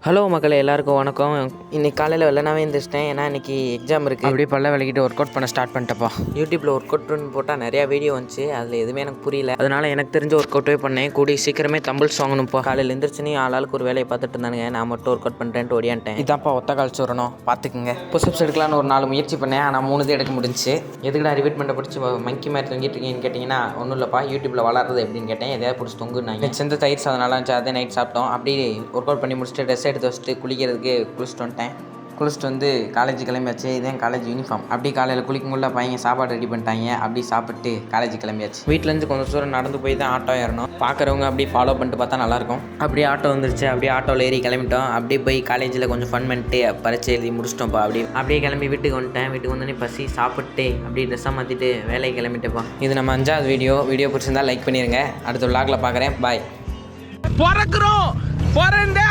Hello மக்களே, எல்லாருக்கும் வணக்கம். இன்றைக்கி காலையில் வெள்ளனாவே எழுந்திரிச்சிட்டேன். ஏன்னா இன்றைக்கி எக்ஸாம் இருக்குது. அப்படியே பல்ல விளக்கிட்டு ஒர்க் அவுட் பண்ண ஸ்டார்ட் பண்ணிட்டப்பா. யூடியூப்பில் ஒர்க் அவுட் பண்ணி போட்டால் நிறையா வீடியோ வந்துச்சு. அதில் எதுவுமே எனக்கு புரியல. அதனால் எனக்கு தெரிஞ்ச ஒர்க் அவுட்டே பண்ணேன். கூடி சீக்கிரமே தம்பிள்ஸ் வாங்கணும்ப்பா. காலையில் எழுந்திரிச்சுன்னு ஆளுக்கு ஒரு வேலையை பார்த்துட்டு இருந்தானுங்க. நான் மட்டும் ஒர்க் அவுட் பண்ணுறேன்ட்டு ஓடியான்ட்டேன். இதான்ப்பா ஒத்த கால் சோறணும், பார்த்துக்குங்க. புஷ்அப்ஸ் எடுக்கலான்னு ஒரு 4 முயற்சி பண்ணேன். ஆனால் 3 தான் எடுக்க முடிஞ்சு. எதுக்குடா ரிப்பீட் பண்ண பிடிச்சி மங்கி மாதிரி தொங்கிட்டு இருக்கீங்கன்னு கேட்டிங்கன்னா, ஒன்றும் இல்லைப்பா, யூடியூப்பில் வளர்றது எப்படின்னு கேட்டேன். எதையாவது பிடிச்சி தொங்குனாங்க. சேர்ந்து தயிர் சாதம் நல்லா இருந்துச்சு. அதே நைட் சாப்பிட்டோம். அப்படியே ஒர்க் அவுட் பண்ணி முடிச்சுட்டு ட்ரெஸ் எடுத்து வச்சுட்டு குளிக்கிறதுக்கு குளிச்சுட்டு வந்துட்டேன். குளிச்சுட்டு வந்து காலேஜ் கிளம்பியாச்சு. இதேன் காலேஜ் யூனிஃபார்ம். அப்படி காலையில் குளிக்கும்போது பையன் சாப்பாடு ரெடி பண்ணிட்டாங்க. அப்படி சாப்பிட்டு காலேஜ் கிளம்பியாச்சு. வீட்டிலேருந்து கொஞ்சம் தூரம் நடந்து போய் தான் ஆட்டோ ஏறணும். பார்க்குறவங்க அப்படியே ஃபாலோ பண்ணிட்டு பார்த்தா நல்லாயிருக்கும். அப்படியே ஆட்டோ வந்துருச்சு. அப்படியே ஆட்டோவில் ஏறி கிளம்பிட்டோம். அப்படியே போய் காலேஜில் கொஞ்சம் ஃபன் பண்ணிட்டு பரீட்சை எழுதி முடிச்சிட்டோம்ப்பா. அப்படியே கிளம்பி வீட்டுக்கு வந்துட்டேன். வீட்டுக்கு வந்தோடனே பசி சாப்பிட்டு அப்படியே ட்ரெஸ்ஸாக மாற்றிட்டு வேலையை கிளம்பிட்டேப்பா. இது நம்ம 5வது வீடியோ பிடிச்சிருந்தா லைக் பண்ணிடுங்க. அடுத்த விளாகில் பார்க்குறேன். பாய். பிறக்கிறோம், பிறந்தே